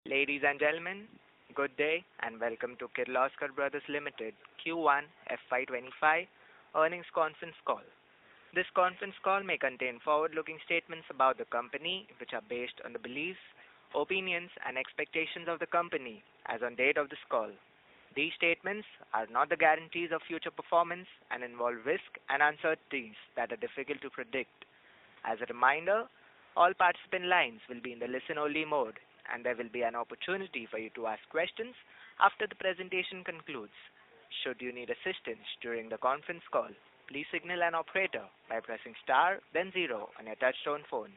Ladies and gentlemen, good day and welcome to Kirloskar Brothers Limited Q1 FY25 earnings conference call. This conference call may contain forward-looking statements about the company which are based on the beliefs, opinions and expectations of the company as on date of this call. These statements are not the guarantees of future performance and involve risk and uncertainties that are difficult to predict. As a reminder, all participant lines will be in the listen-only mode, and there will be an opportunity for you to ask questions after the presentation concludes. Should you need assistance during the conference call, please signal an operator by pressing star then 0 on your touchtone phone.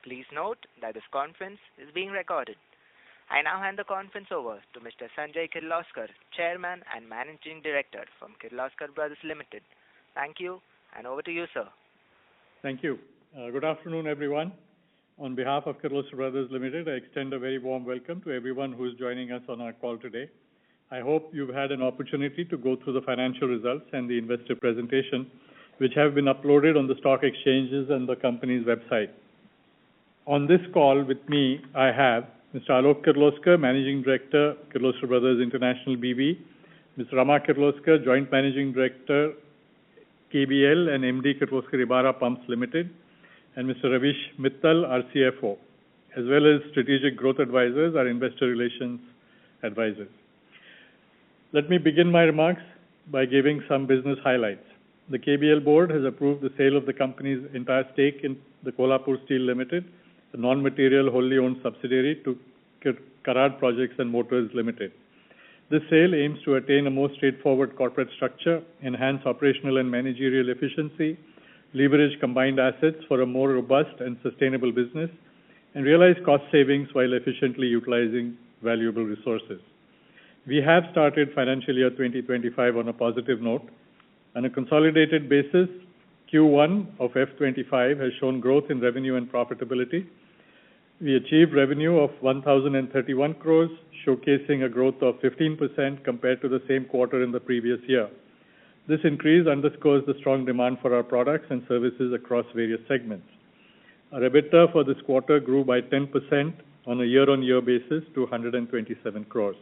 Please note that this conference is being recorded. I now hand the conference over to Mr. Sanjay Kirloskar, Chairman and Managing Director from Kirloskar Brothers Limited. Thank you, and over to you, sir. Thank you. Good afternoon, everyone. On behalf of Kirloskar Brothers Limited, I extend a very warm welcome to everyone who is joining us on our call today. I hope you've had an opportunity to go through the financial results and the investor presentation, which have been uploaded on the stock exchanges and the company's website. On this call with me, I have Mr. Alok Kirloskar, Managing Director, Kirloskar Brothers International BV, Mr. Rama Kirloskar, Joint Managing Director, KBL and MD Kirloskar Ebara Pumps Limited, and Mr. Ravish Mittal, our CFO, as well as Strategic Growth Advisors, our Investor Relations Advisors. Let me begin my remarks by giving some business highlights. The KBL board has approved the sale of the company's entire stake in the Kolhapur Steel Limited, a non-material wholly owned subsidiary to Karad Projects and Motors Limited. This sale aims to attain a more straightforward corporate structure, enhance operational and managerial efficiency, leverage combined assets for a more robust and sustainable business, and realize cost savings while efficiently utilizing valuable resources. We have started financial year 2025 on a positive note. On a consolidated basis, Q1 of F25 has shown growth in revenue and profitability. We achieved revenue of 1,031 crores, showcasing a growth of 15% compared to the same quarter in the previous year. This increase underscores the strong demand for our products and services across various segments. Our EBITDA for this quarter grew by 10% on a year-on-year basis to 127 crores.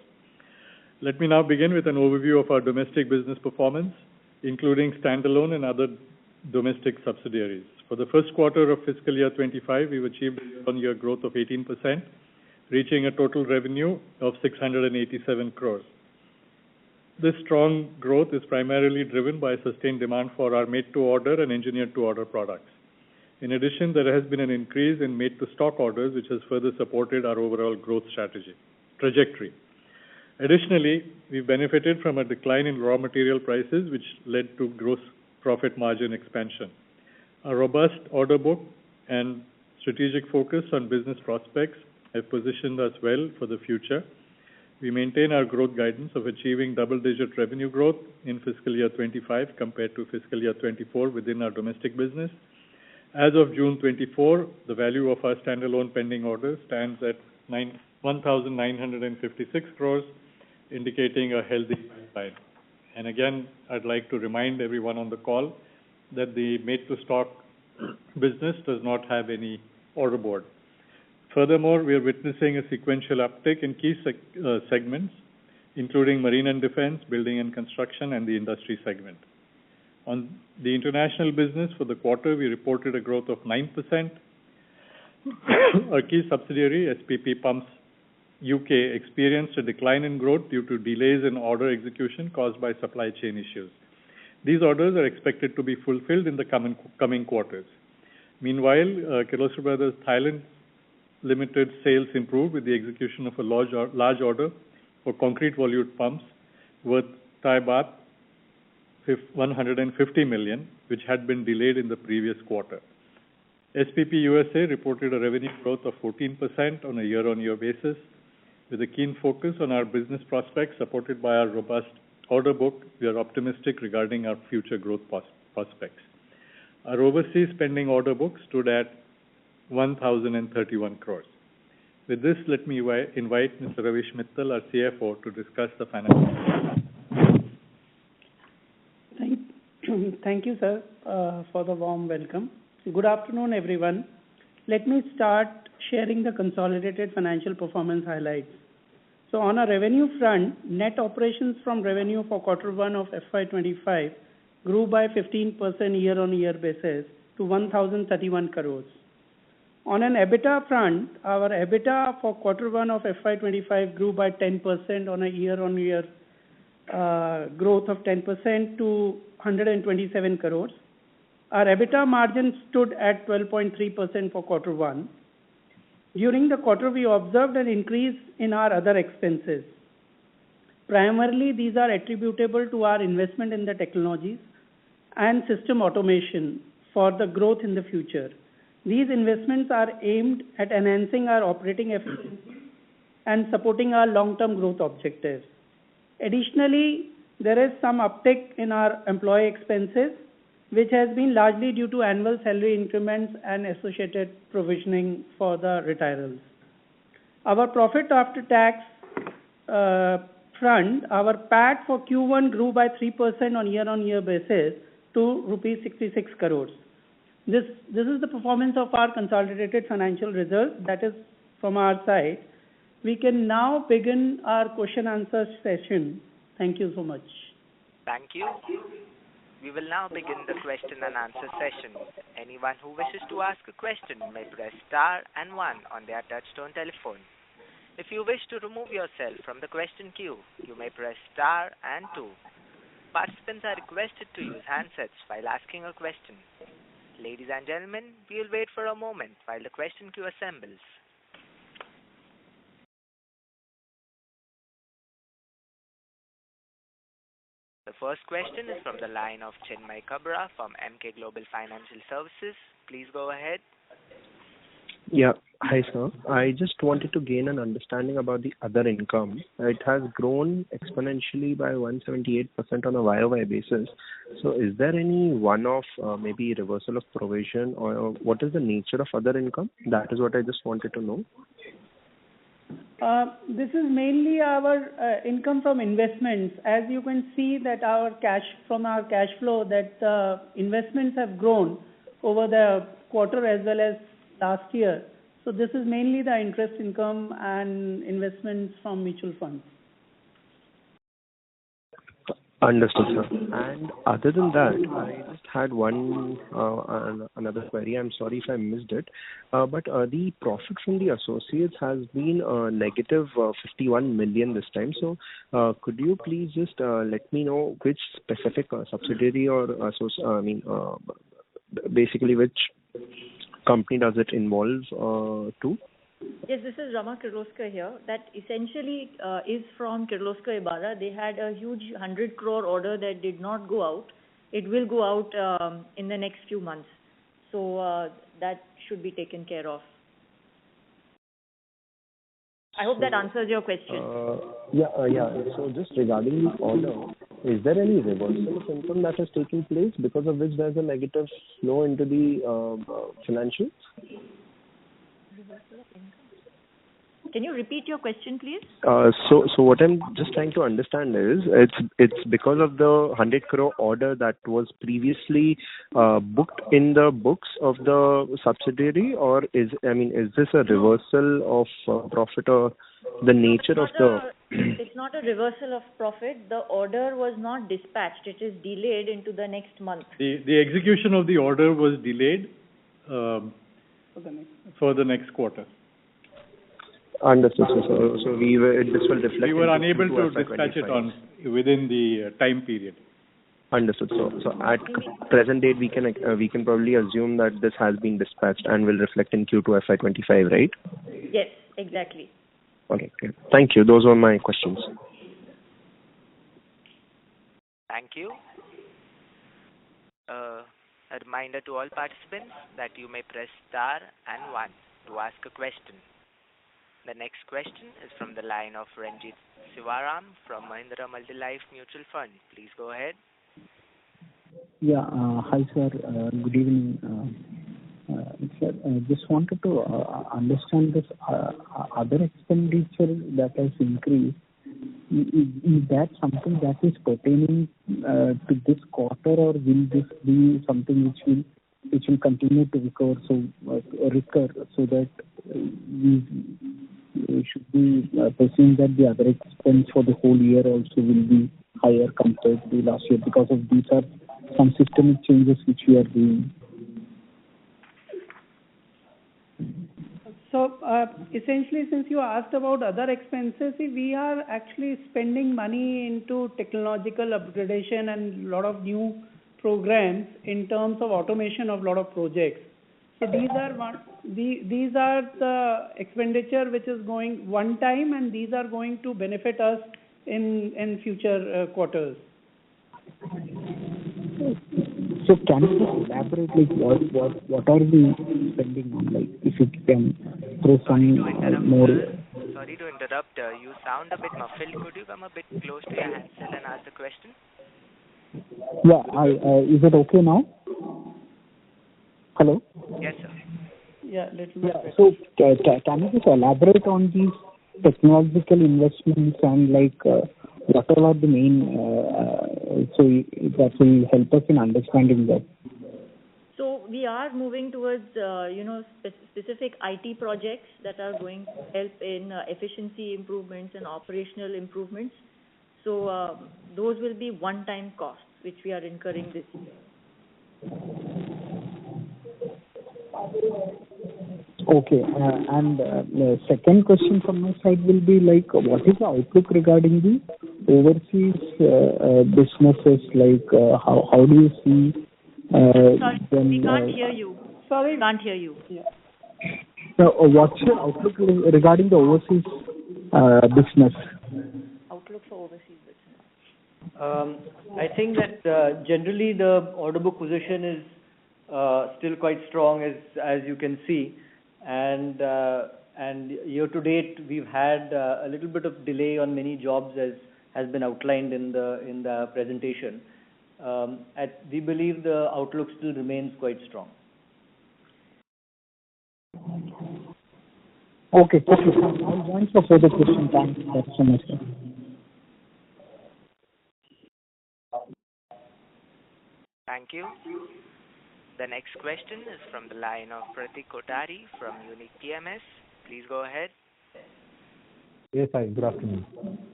Let me now begin with an overview of our domestic business performance, including standalone and other domestic subsidiaries. For the first quarter of fiscal year 25, we've achieved a year-on-year growth of 18%, reaching a total revenue of 687 crores. This strong growth is primarily driven by sustained demand for our made-to-order and engineered-to-order products. In addition, there has been an increase in made-to-stock orders, which has further supported our overall growth trajectory. Additionally, we benefited from a decline in raw material prices, which led to gross profit margin expansion. A robust order book and strategic focus on business prospects have positioned us well for the future. We maintain our growth guidance of achieving double-digit revenue growth in fiscal year 25 compared to fiscal year 24 within our domestic business. As of June 24, the value of our standalone pending orders stands at 1,956 crores, indicating a healthy pipeline. And again, I'd like to remind everyone on the call that the made-to-stock business does not have any order board. Furthermore, we are witnessing a sequential uptick in key segments, including marine and defense, building and construction, and the industry segment. On the international business for the quarter, we reported a growth of 9%. Our key subsidiary, SPP Pumps UK, experienced a decline in growth due to delays in order execution caused by supply chain issues. These orders are expected to be fulfilled in the coming quarters. Meanwhile, Kirloskar Brothers Thailand Limited sales improved with the execution of a large order for concrete volute pumps worth Thai baht 150 million, which had been delayed in the previous quarter. SPP USA reported a revenue growth of 14% on a year-on-year basis. With a keen focus on our business prospects supported by our robust order book, we are optimistic regarding our future growth prospects. Our overseas pending order book stood at 1,031 crores. With this, let me invite Mr. Ravish Mittal, our CFO, to discuss the financials. Thank you, sir, for the warm welcome. Good afternoon, everyone. Let me start sharing the consolidated financial performance highlights. So on a revenue front, net operations from revenue for Q1 of FY25 grew by 15% year-on-year basis to 1,031 crores. On an EBITDA front, our EBITDA for Q1 of FY25 grew by 10% on a year-on-year growth of 10% to 127 crores. Our EBITDA margin stood at 12.3% for Q1. During the quarter, we observed an increase in our other expenses. Primarily, these are attributable to our investment in the technologies and system automation for the growth in the future. These investments are aimed at enhancing our operating efficiency and supporting our long-term growth objectives. Additionally, there is some uptick in our employee expenses, which has been largely due to annual salary increments and associated provisioning for the retirals. Our profit after tax front, our PAT for Q1 grew by 3% on year-on-year basis to rupees 66 crores. This is the performance of our consolidated financial results. That is from our side. We can now begin our question answer session. Thank you so much. Thank you. We will now begin the question and answer session. Anyone who wishes to ask a question may press star and 1 on their touchtone telephone. If you wish to remove yourself from the question queue, you may press star and 2. Participants are requested to use handsets while asking a question. Ladies and gentlemen, we will wait for a moment while the question queue assembles. The first question is from the line of Chinmay Kabra from Emkay Global Financial Services. Please go ahead. Yeah. Hi, sir. I just wanted to gain an understanding about the other income. It has grown exponentially by 178% on a YOY basis. So is there any one-off, maybe reversal of provision, or what is the nature of other income? That is what I just wanted to know. This is mainly our income from investments. As you can see that our cash flow, that investments have grown over the quarter as well as last year. So this is mainly the interest income and investments from mutual funds. Understood, sir. And other than that, I just had another query. I'm sorry if I missed it. But the profit from the associates has been negative 51 million this time. So could you please just let me know which specific subsidiary or basically which company does it involve to? Yes, this is Rama Kirloskar here. That essentially is from Kirloskar Ibara. They had a huge 100 crore order that did not go out. It will go out in the next few months. So that should be taken care of. I hope that answers your question. Yeah. So just regarding the order, is there any reversal of income that has taken place because of which there's a negative flow into the financials? Can you repeat your question, please? So what I'm just trying to understand is it's because of the 100 crore order that was previously booked in the books of the subsidiary, or is this a reversal of profit, or the nature of the? It's not a reversal of profit. The order was not dispatched. It is delayed into the next month. The execution of the order was delayed for the next quarter. Understood. So this will reflect. We were unable to dispatch it within the time period. Understood. So at present date, we can probably assume that this has been dispatched and will reflect in Q2 FY25, right? Yes, exactly. Okay. Thank you. Those were my questions. Thank you. A reminder to all participants that you may press star and 1 to ask a question. The next question is from the line of Ranjit Sivaram from Mahindra Multi-Life Mutual Fund. Please go ahead. Yeah. Hi, sir. Good evening. Sir, I just wanted to understand this other expenditure that has increased. Is that something that is pertaining to this quarter, or will this be something which will which will continue to recur, so that we should be pursuing that the other expense for the whole year also will be higher compared to last year, because of these are some systemic changes which we are doing. So, essentially, since you asked about other expenses, we are actually spending money into technological upgradation and a lot of new programs in terms of automation of a lot of projects. So these are the expenditure which is going one time, and these are going to benefit us in future quarters. So can you just elaborate, like what are we spending on? Like, if you can throw some more. Sorry to interrupt. You sound a bit muffled. Could you come a bit close to your handset and ask the question? Yeah. Is it okay now? Hello. Yes, sir. Yeah, little bit. Yeah. So can you just elaborate on these technological investments and like what are the main so that will help us in understanding that. So we are moving towards specific IT projects that are going to help in efficiency improvements and operational improvements. So those will be one-time costs which we are incurring this year. Okay. And the second question from my side will be like, what is the outlook regarding the overseas businesses? Like, how do you see? Sorry, we can't hear you. Sorry, can't hear you. Yeah. So, what's your outlook regarding the overseas business? Outlook for overseas business. I think that generally the order book position is still quite strong, as you can see, and year to date we've had a little bit of delay on many jobs, as has been outlined in the presentation. We believe the outlook still remains quite strong. Okay. I'll join for further questions. Thanks so much, sir. Thank you. The next question is from the line of Pratik Kothari from Unique TMS. Please go ahead. Yes, hi. Good afternoon.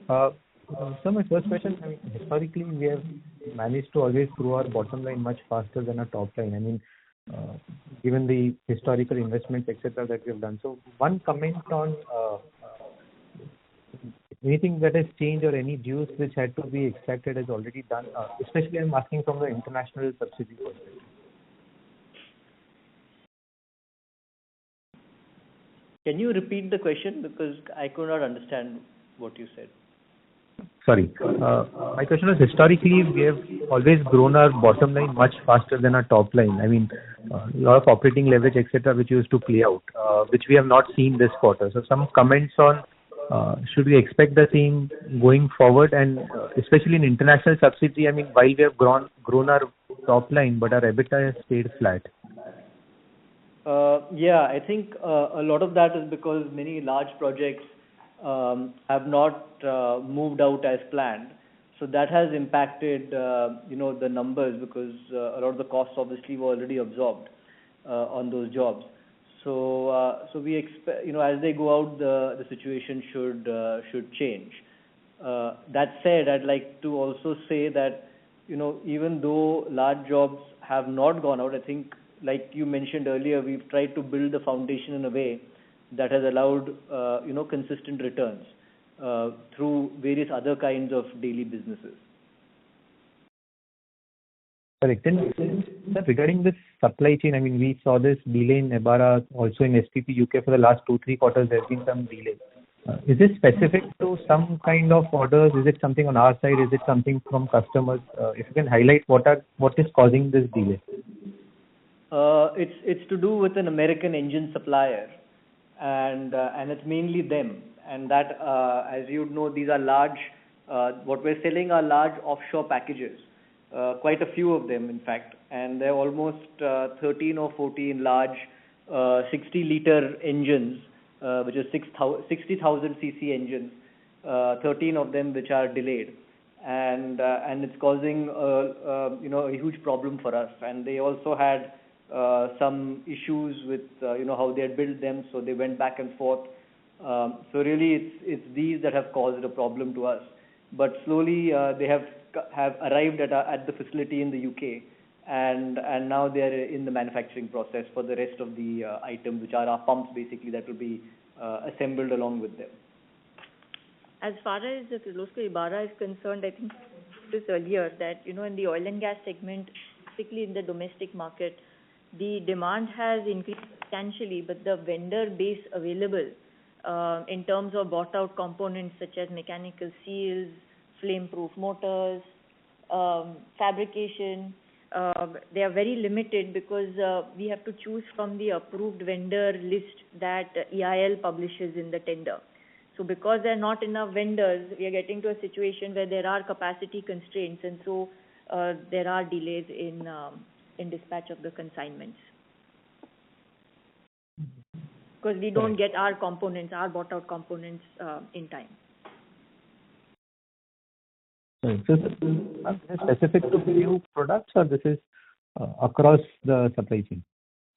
So my first question, historically we have managed to always grow our bottom line much faster than our top line. Given the historical investments, etc., that we have done. So one comment on anything that has changed or any juice which had to be extracted is already done. Especially I'm asking from the international subsidiary perspective. Can you repeat the question, because I could not understand what you said? Sorry. My question is, historically, we have always grown our bottom line much faster than our top line. A lot of operating leverage, etc., which used to play out, which we have not seen this quarter. So some comments on should we expect the same going forward, and especially in international subsidiary, while we have grown our top line, but our EBITDA has stayed flat. Yeah, I think a lot of that is because many large projects have not moved out as planned. So that has impacted, the numbers, because a lot of the costs obviously were already absorbed on those jobs. So we expect, as they go out, the situation should change. That said, I'd like to also say that, even though large jobs have not gone out, I think, like you mentioned earlier, we've tried to build the foundation in a way that has allowed, consistent returns through various other kinds of daily businesses. Correct. And regarding this supply chain, we saw this delay in Ebara, also in SPP UK for the last 2-3 quarters. There's been some delay. Is it specific to some kind of orders? Is it something on our side? Is it something from customers? If you can highlight what is causing this delay? It's to do with an American engine supplier, and it's mainly them. And that, as you know, these are large. What we're selling are large offshore packages, quite a few of them, in fact, and they're almost 13 or 14 large 60-liter engines, which is 60,000 cc engines. 13 of them which are delayed, and it's causing a huge problem for us. And they also had some issues with how they had built them, so they went back and forth. So really, it's these that have caused a problem to us. But slowly, they have arrived at the facility in the UK, and now they are in the manufacturing process for the rest of the items, which are our pumps basically that will be assembled along with them. As far as the Kirloskar Ibarra is concerned, I think this earlier that in the oil and gas segment, particularly in the domestic market, the demand has increased substantially, but the vendor base available in terms of bought out components such as mechanical seals, flame-proof motors, fabrication, they are very limited because we have to choose from the approved vendor list that EIL publishes in the tender. So because there are not enough vendors, we are getting to a situation where there are capacity constraints, and so there are delays in dispatch of the consignments. Because we don't get our components, our bought out components in time. Sorry, so this is specific to few products, or this is across the supply chain?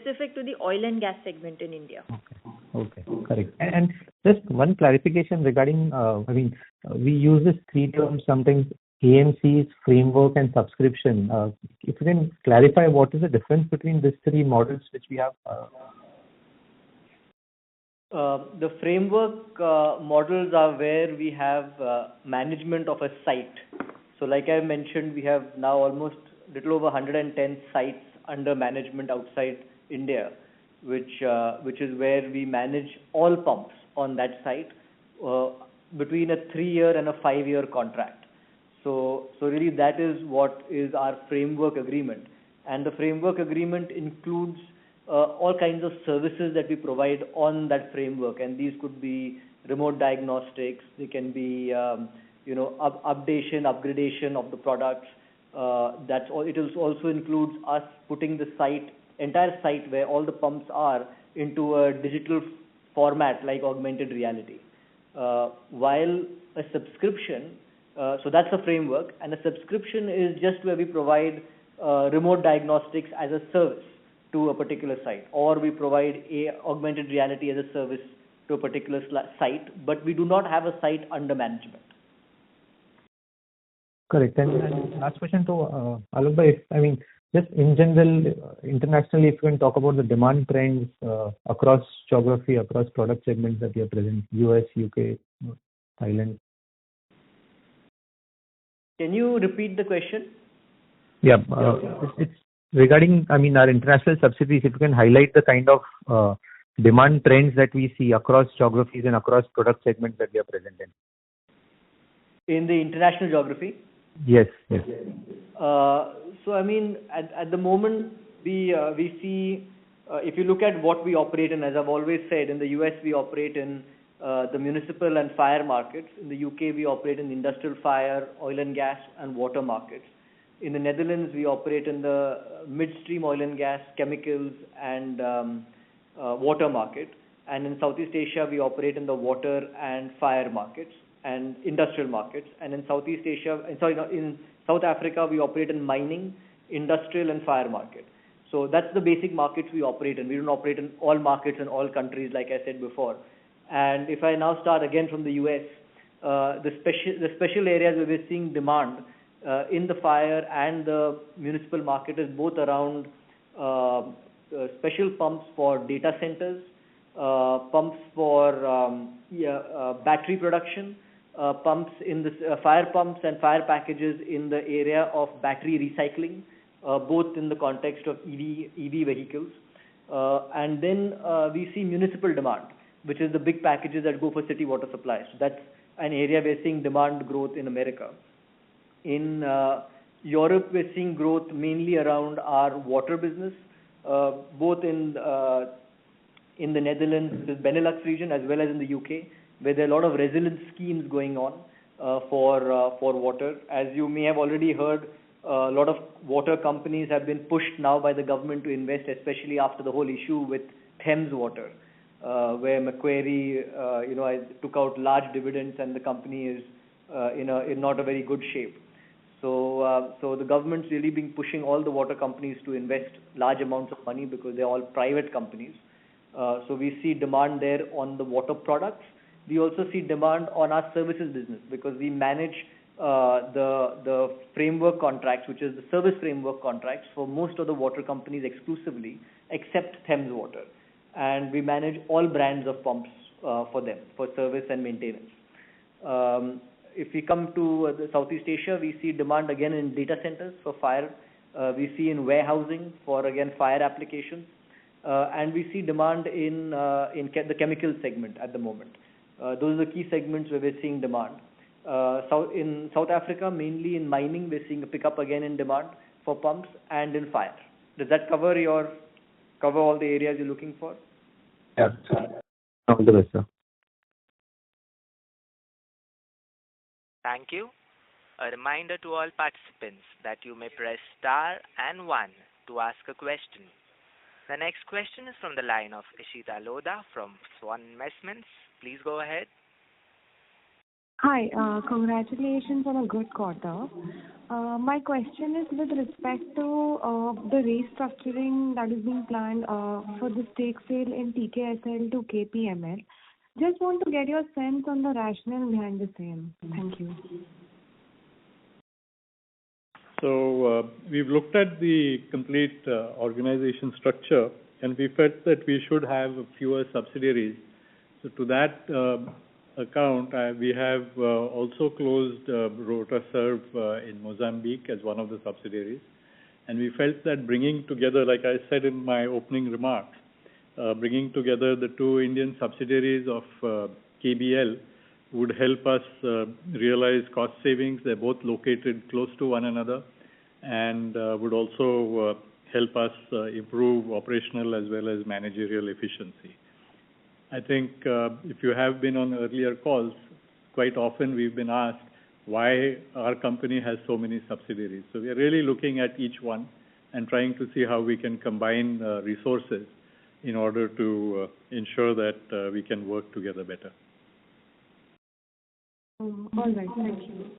Specific to the oil and gas segment in India. Okay, correct. And just one clarification regarding, we use this three terms sometimes, AMCs, framework, and subscription. If you can clarify what is the difference between these three models which we have? The framework models are where we have management of a site. So like I mentioned, we have now almost little over 110 sites under management outside India, which is where we manage all pumps on that site between a 3-year and a 5-year contract. So really that is what is our framework agreement. And the framework agreement includes all kinds of services that we provide on that framework, and these could be remote diagnostics, they can be updation, upgradation of the products. That's all. It also includes us putting the entire site where all the pumps are into a digital format like augmented reality. While a subscription, so that's a framework, and a subscription is just where we provide remote diagnostics as a service to a particular site, or we provide augmented reality as a service to a particular site, but we do not have a site under management. Correct. And last question to Alok bhai, just in general, internationally, if you can talk about the demand trends across geography, across product segments that you are present, US, UK, Thailand. Can you repeat the question? Yeah, it's regarding, our international subsidiaries, if you can highlight the kind of demand trends that we see across geographies and across product segments that we are present in. In the international geography? Yes. So at the moment we see, if you look at what we operate in, as I've always said, in the US we operate in the municipal and fire markets. In the UK we operate in the industrial fire, oil and gas and water markets. In the Netherlands we operate in the midstream oil and gas, chemicals and water market. And in Southeast Asia we operate in the water and fire markets and industrial markets. And in in South Africa we operate in mining, industrial and fire market. So that's the basic markets we operate in. We don't operate in all markets in all countries, like I said before. And if I now start again from the US, the special areas where we're seeing demand in the fire and the municipal market is both around special pumps for data centers, pumps for battery production, pumps in the fire pumps and fire packages in the area of battery recycling, both in the context of EV vehicles. And then we see municipal demand, which is the big packages that go for city water supplies. So that's an area we're seeing demand growth in America. In Europe, we're seeing growth mainly around our water business, both in the Netherlands, the Benelux region, as well as in the UK, where there are a lot of resilience schemes going on for water. As you may have already heard, a lot of water companies have been pushed now by the government to invest, especially after the whole issue with Thames Water, where Macquarie, took out large dividends and the company is in not a very good shape. So the government's really been pushing all the water companies to invest large amounts of money because they're all private companies. So we see demand there on the water products. We also see demand on our services business because we manage the framework contracts, which is the service framework contracts for most of the water companies exclusively, except Thames Water. And we manage all brands of pumps for them, for service and maintenance. If we come to the Southeast Asia, we see demand again in data centers for fire. We see in warehousing for, again, fire applications. And we see demand in the chemical segment at the moment. Those are the key segments where we're seeing demand. In South Africa, mainly in mining, we're seeing a pickup again in demand for pumps and in fire. Does that cover all the areas you're looking for? Yeah. All the best, sir. Thank you. A reminder to all participants that you may press star and 1 to ask a question. The next question is from the line of Ishita Lodha from Swan Investments. Please go ahead. Hi, congratulations on a good quarter. My question is with respect to the restructuring that is being planned for the stake sale in TKSL to KPML. Just want to get your sense on the rationale behind the same. Thank you. So we've looked at the complete organization structure, and we felt that we should have fewer subsidiaries. So to that account, we have also closed Rotaserve in Mozambique as one of the subsidiaries. And we felt that bringing together, like I said in my opening remarks, bringing together the two Indian subsidiaries of KBL would help us realize cost savings. They're both located close to one another and would also help us improve operational as well as managerial efficiency. I think if you have been on earlier calls, quite often we've been asked why our company has so many subsidiaries. So we are really looking at each one and trying to see how we can combine resources in order to ensure that we can work together better. All right, thank you.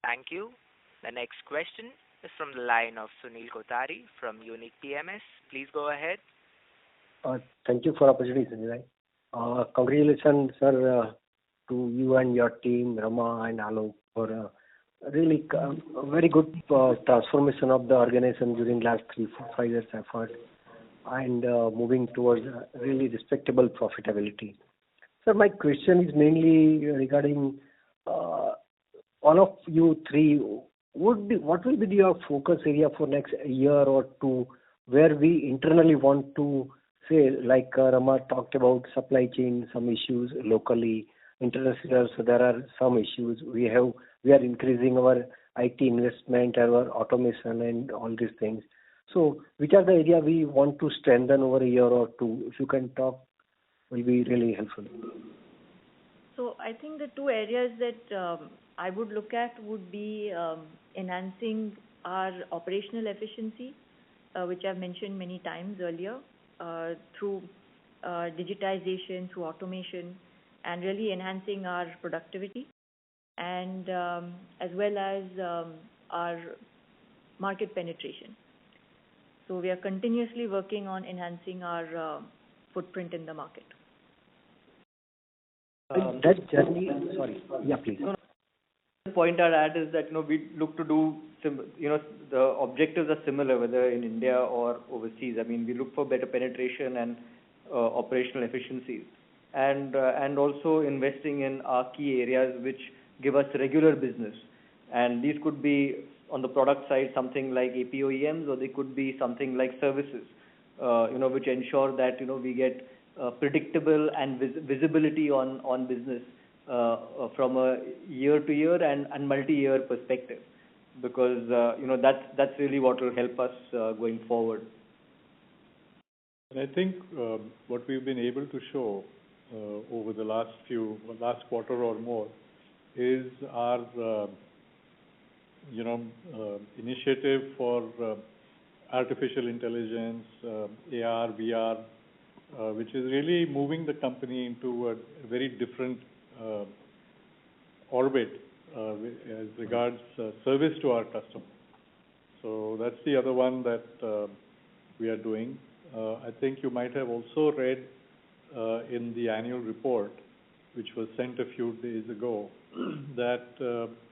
Thank you. The next question is from the line of Sunil Kothari from Unique PMS. Please go ahead. Thank you for the opportunity, Sanjay. Congratulations, sir, to you and your team, Rama and Alok, for really a very good transformation of the organization during last 3-5 years effort and moving towards really respectable profitability. Sir, my question is mainly regarding all of you three. What will be your focus area for next year or two, where we internally want to say, like Rama talked about supply chain, some issues locally, international, so there are some issues. We are increasing our IT investment, our automation and all these things. So which are the area we want to strengthen over a year or two? If you can talk, will be really helpful. So I think the two areas that I would look at would be enhancing our operational efficiency, which I've mentioned many times earlier, through digitization, through automation, and really enhancing our productivity, and as well as our market penetration. So we are continuously working on enhancing our footprint in the market. That journey, sorry, yeah, please. The point I'd add is that we look to do the objectives are similar whether in India or overseas. I mean, we look for better penetration and operational efficiencies, and also investing in our key areas which give us regular business. And these could be on the product side something like APOEMs, or they could be something like services, which ensure that we get predictable and visibility on business from a year to year and multi-year perspective, because that's really what will help us going forward. And I think what we've been able to show over the last quarter or more is our initiative for artificial intelligence, AR, VR, which is really moving the company into a very different orbit as regards service to our customers. So that's the other one that we are doing. I think you might have also read in the annual report, which was sent a few days ago, that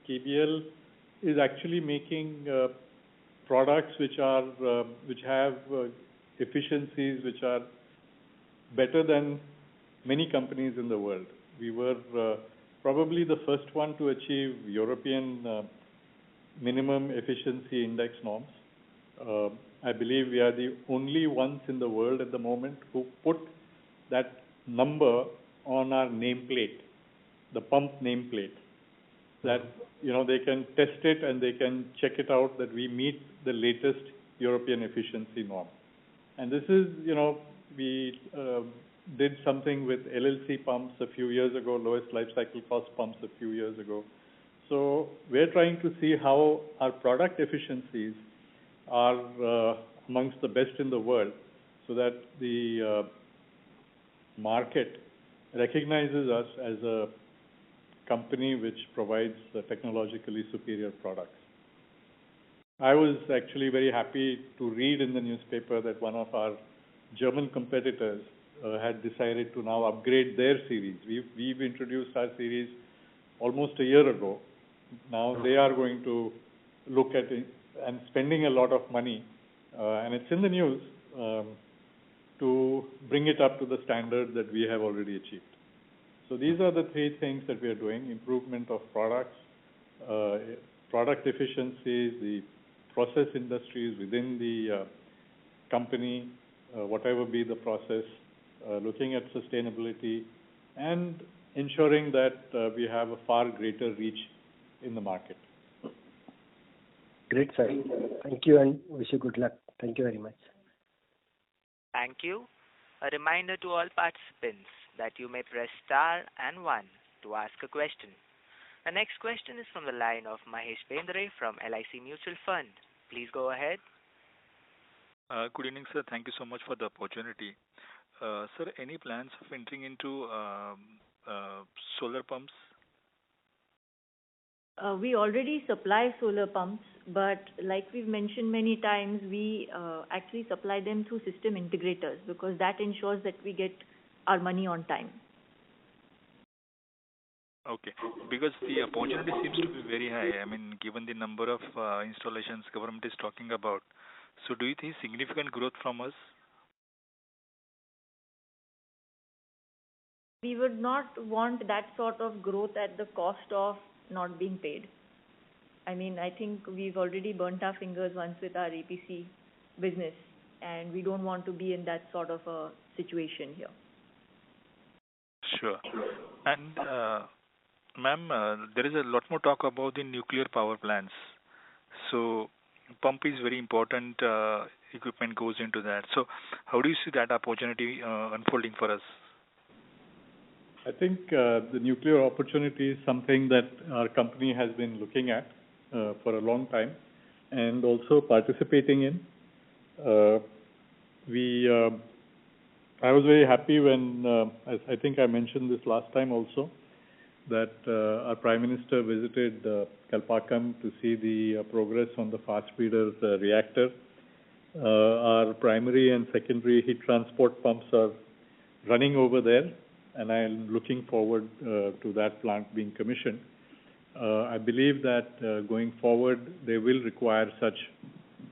KBL is actually making products which have efficiencies which are better than many companies in the world. We were probably the first one to achieve European minimum efficiency index norms. I believe we are the only ones in the world at the moment who put that number on our nameplate, the pump nameplate, that they can test it and they can check it out that we meet the latest European efficiency norm. And this is, we did something with LLC pumps a few years ago, lowest life cycle cost pumps a few years ago. So we're trying to see how our product efficiencies are amongst the best in the world, so that the market recognizes us as a company which provides technologically superior products. I was actually very happy to read in the newspaper that one of our German competitors had decided to now upgrade their series. We've introduced our series almost a year ago. Now they are going to look at it and spending a lot of money, and it's in the news, to bring it up to the standard that we have already achieved. So these are the three things that we are doing: improvement of products, product efficiencies, the process industries within the company, whatever be the process, looking at sustainability, and ensuring that we have a far greater reach in the market. Great, sir. Thank you and wish you good luck. Thank you very much. Thank you. A reminder to all participants that you may press star and 1 to ask a question. The next question is from the line of Mahesh Bendre from LIC Mutual Fund. Please go ahead. Good evening, sir. Thank you so much for the opportunity. Sir, any plans of entering into solar pumps? We already supply solar pumps, but like we've mentioned many times, we actually supply them through system integrators, because that ensures that we get our money on time. Okay, because the opportunity seems to be very high. I mean, given the number of installations government is talking about. So do you think significant growth from us? We would not want that sort of growth at the cost of not being paid. I mean, I think we've already burnt our fingers once with our EPC business, and we don't want to be in that sort of a situation here. Sure. And ma'am, there is a lot more talk about the nuclear power plants. So pump is very important, equipment goes into that. So how do you see that opportunity unfolding for us? I think the nuclear opportunity is something that our company has been looking at for a long time and also participating in. I was very happy when, I think I mentioned this last time also, that our Prime Minister visited Kalpakkam to see the progress on the fast breeder reactor. Our primary and secondary heat transport pumps are running over there, and I am looking forward to that plant being commissioned. I believe that going forward they will require such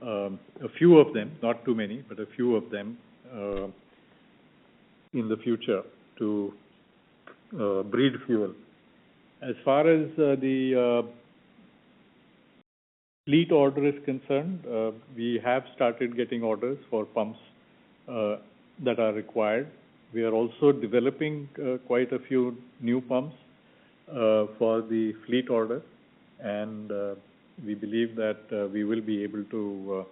a few of them, not too many, but a few of them in the future to breed fuel. As far as the fleet order is concerned, we have started getting orders for pumps that are required. We are also developing quite a few new pumps for the fleet order, and we believe that we will be able to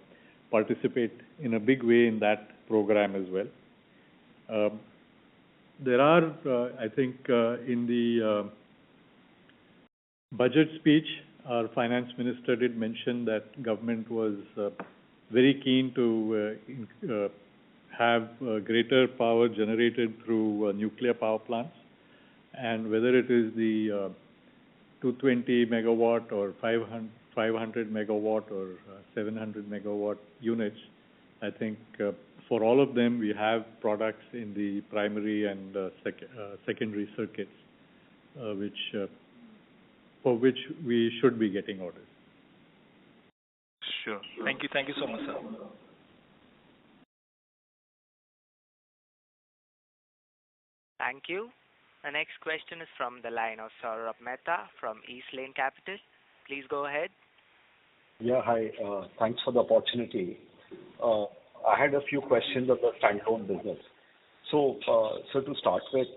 participate in a big way in that program as well. There are, I think, in the budget speech, our finance minister did mention that government was very keen to have greater power generated through nuclear power plants, and whether it is the 220 megawatt or 500 megawatt or 700 megawatt units, I think for all of them we have products in the primary and secondary circuits, for which we should be getting orders. Sure. Thank you. Thank you so much, sir. Thank you. The next question is from the line of Saurabh Mehta from East Lane Capital. Please go ahead. Yeah, hi. Thanks for the opportunity. I had a few questions on the standalone business. So to start with,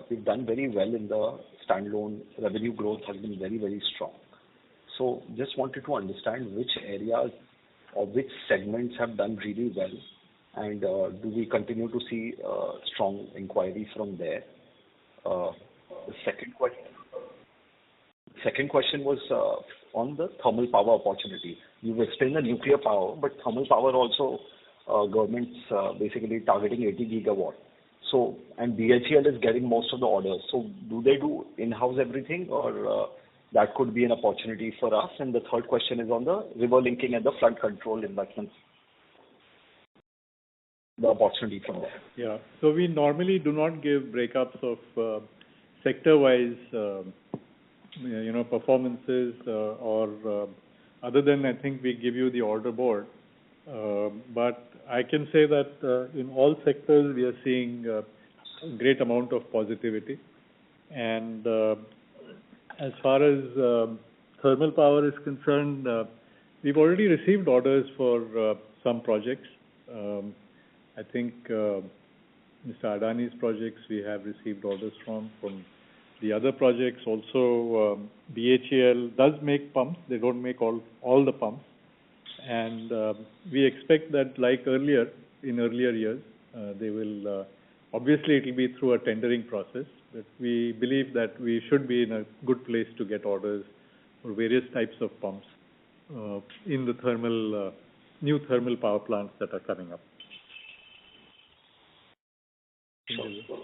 we've done very well in the standalone. Revenue growth has been very, very strong. So just wanted to understand which areas or which segments have done really well, and do we continue to see strong inquiries from there? The second question was on the thermal power opportunity. You've explained the nuclear power, but thermal power also, government's basically targeting 80 gigawatt. So, and BHEL is getting most of the orders. So do they do in-house everything, or that could be an opportunity for us? And the third question is on the river linking and the flood control investments, the opportunity from there. Yeah. So we normally do not give breakups of sector-wise, performances, or other than I think we give you the order board. But I can say that in all sectors we are seeing a great amount of positivity. And as far as thermal power is concerned, we've already received orders for some projects. I think Mr. Adani's projects we have received orders from the other projects also. BHEL does make pumps. They don't make all the pumps. And we expect that like in earlier years, they will, obviously it will be through a tendering process, but we believe that we should be in a good place to get orders for various types of pumps in the new thermal power plants that are coming up. Sure.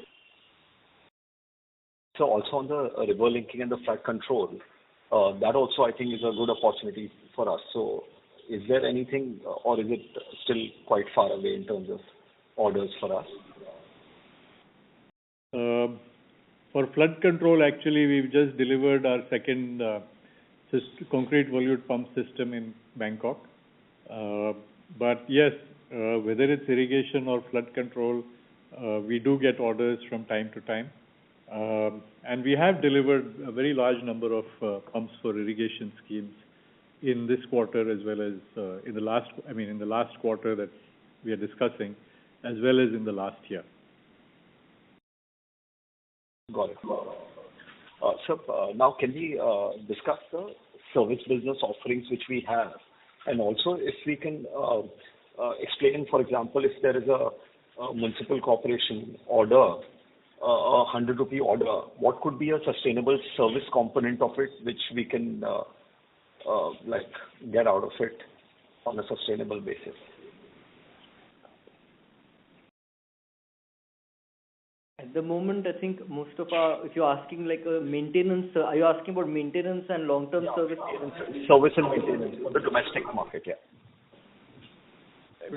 So also on the river linking and the flood control, that also I think is a good opportunity for us. So is there anything, or is it still quite far away in terms of orders for us? For flood control, actually, we've just delivered our second concrete volute pump system in Bangkok. But yes, whether it's irrigation or flood control, we do get orders from time to time. And we have delivered a very large number of pumps for irrigation schemes in this quarter, as well as in the last quarter that we are discussing, as well as in the last year. Got it. So now can we discuss the service business offerings which we have, and also if we can explain, for example, if there is a municipal corporation order, a 100 rupee order, what could be a sustainable service component of it which we can get out of it on a sustainable basis? At the moment, I think most of if you're asking like a maintenance, are you asking about maintenance and long-term service? Service and maintenance for the domestic market, yeah.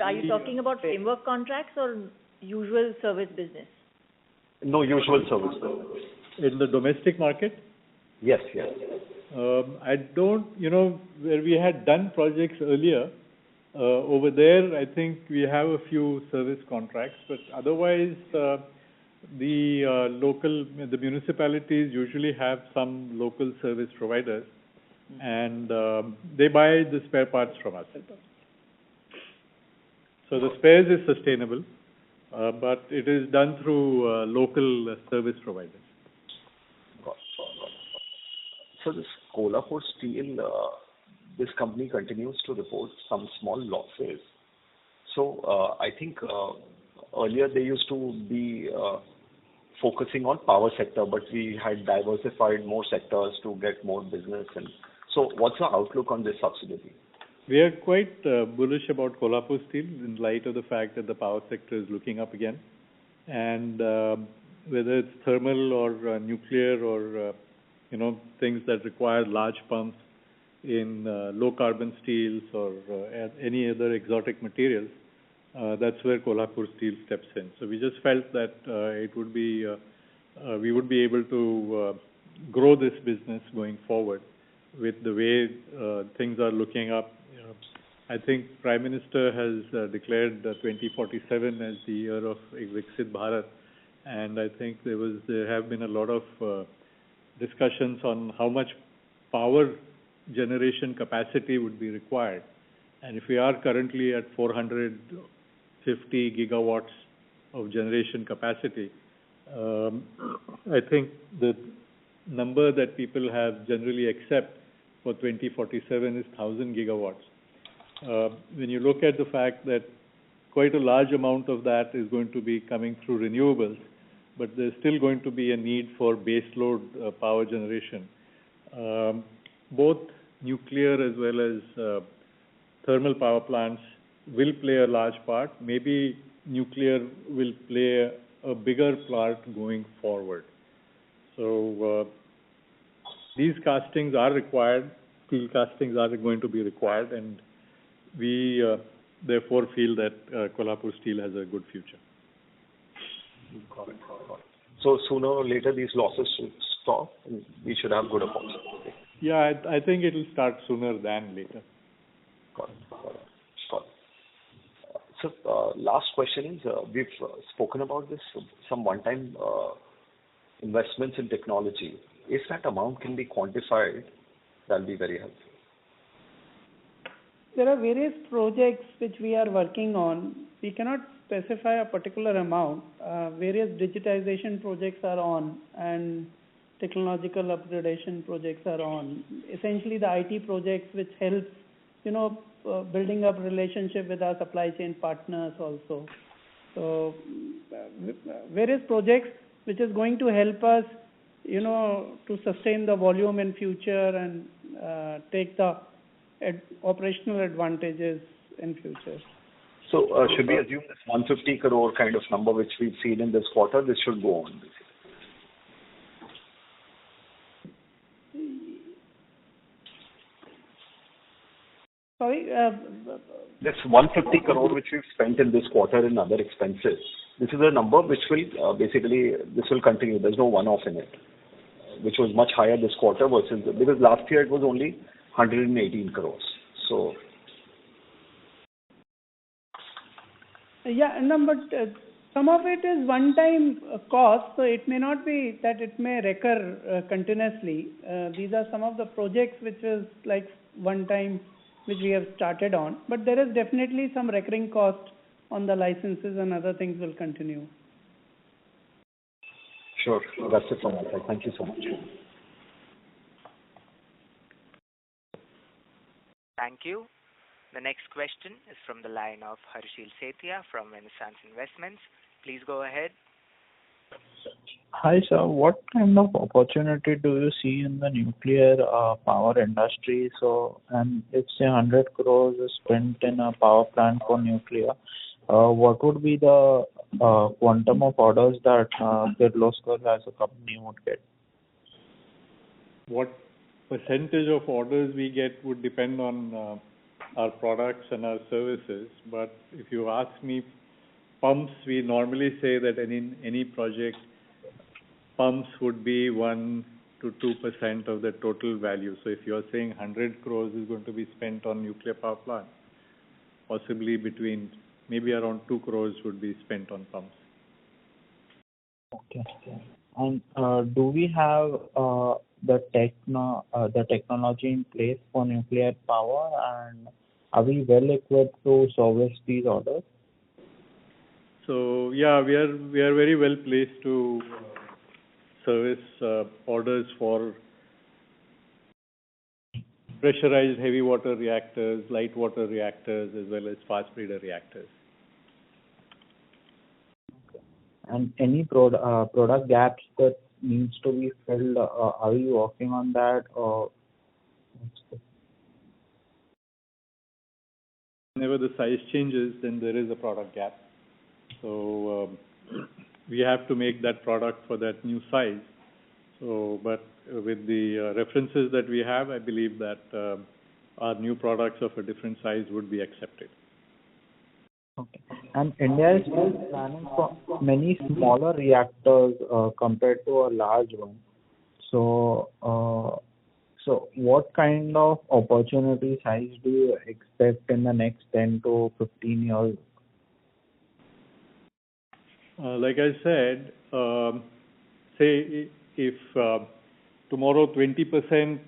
Are you talking about framework contracts or usual service business? No, usual service business. In the domestic market? Yes. I don't, where we had done projects earlier, over there, I think we have a few service contracts, but otherwise, the municipalities usually have some local service providers, and they buy the spare parts from us. So the spares is sustainable, but it is done through local service providers. Got it. So this Kolhapur Steel, this company continues to report some small losses. So I think earlier they used to be focusing on power sector, but we had diversified more sectors to get more business. And so what's the outlook on this subsidiary? We are quite bullish about Kolhapur Steel in light of the fact that the power sector is looking up again. And whether it's thermal or nuclear or things that require large pumps in low carbon steels or any other exotic materials, that's where Kolhapur Steel steps in. So we just felt that we would be able to grow this business going forward with the way things are looking up. I think Prime Minister has declared 2047 as the year of Viksit Bharat, and I think there have been a lot of discussions on how much power generation capacity would be required. And if we are currently at 450 gigawatts of generation capacity, I think the number that people have generally accept for 2047 is 1,000 gigawatts. When you look at the fact that quite a large amount of that is going to be coming through renewables, but there's still going to be a need for baseload power generation. Both nuclear as well as thermal power plants will play a large part. Maybe nuclear will play a bigger part going forward. So these castings are required. Steel castings are going to be required, and we therefore feel that Kolhapur Steel has a good future. Got it. So sooner or later these losses should stop and we should have good opportunity. Yeah, I think it will start sooner than later. Got it. So last question is, we've spoken about this, some one-time investments in technology. If that amount can be quantified, that'll be very helpful. There are various projects which we are working on. We cannot specify a particular amount. Various digitization projects are on and technological upgradation projects are on. Essentially the IT projects which help, building up relationship with our supply chain partners also. So various projects which is going to help us, to sustain the volume in future and take the operational advantages in future. So should we assume this 150 crore kind of number which we've seen in this quarter, this should go on basically? Sorry? This 150 crore which we've spent in this quarter in other expenses, this is a number which will this will continue. There's no one-off in it, which was much higher this quarter because last year it was only 118 crores. So. Yeah, no, but some of it is one-time cost, so it may not be that it may recur continuously. These are some of the projects which is like one-time which we have started on, but there is definitely some recurring cost on the licenses and other things will continue. Sure, that's it from my side. Thank you so much. Thank you. The next question is from the line of Harshil Sethia from Renaissance Investments. Please go ahead. Hi, sir. What kind of opportunity do you see in the nuclear power industry? So, and if say 100 crores is spent in a power plant for nuclear, what would be the quantum of orders that Kirloskar as a company would get? What percentage of orders we get would depend on our products and our services. But if you ask me, pumps, we normally say that in any project, pumps would be 1 to 2% of the total value. So if you're saying 100 crores is going to be spent on nuclear power plant, possibly maybe around 2 crores would be spent on pumps. Okay. And do we have the technology in place for nuclear power, and are we well equipped to service these orders? So yeah, we are very well placed to service orders for pressurized heavy water reactors, light water reactors, as well as fast breeder reactors. Okay. And any product gaps that needs to be filled, are you working on that, or? Whenever the size changes, then there is a product gap. So we have to make that product for that new size. So, but with the references that we have, I believe that our new products of a different size would be accepted. Okay. And India is still planning for many smaller reactors compared to a large one. So, what kind of opportunity size do you expect in the next 10 to 15 years? Like I said, say if tomorrow 20%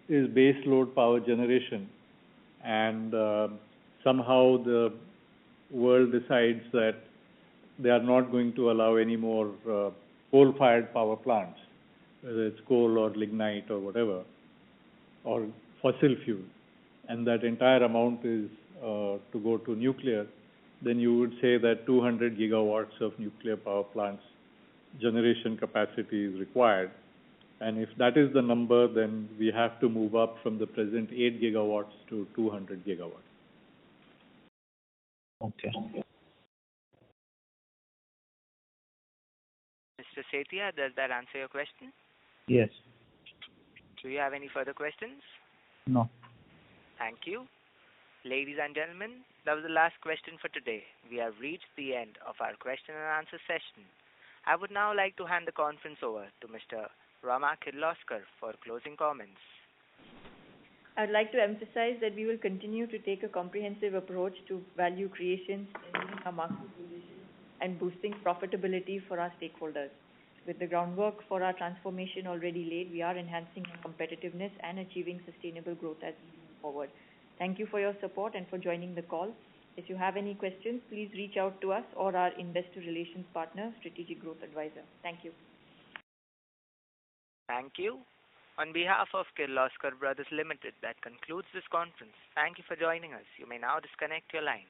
is base load power generation, and somehow the world decides that they are not going to allow any more coal-fired power plants, whether it's coal or lignite or whatever, or fossil fuel, and that entire amount is to go to nuclear, then you would say that 200 gigawatts of nuclear power plants generation capacity is required. And if that is the number, then we have to move up from the present 8 gigawatts to 200 gigawatts. Okay. Mr. Setia, does that answer your question? Yes. Do you have any further questions? No. Thank you. Ladies and gentlemen, that was the last question for today. We have reached the end of our question and answer session. I would now like to hand the conference over to Mr. Rama Kirloskar for closing comments. I'd like to emphasize that we will continue to take a comprehensive approach to value creation, strengthening our market position, and boosting profitability for our stakeholders. With the groundwork for our transformation already laid, we are enhancing our competitiveness and achieving sustainable growth as we move forward. Thank you for your support and for joining the call. If you have any questions, please reach out to us or our investor relations partner, Strategic Growth Advisor. Thank you. Thank you. On behalf of Kirloskar Brothers Limited, that concludes this conference. Thank you for joining us. You may now disconnect your line.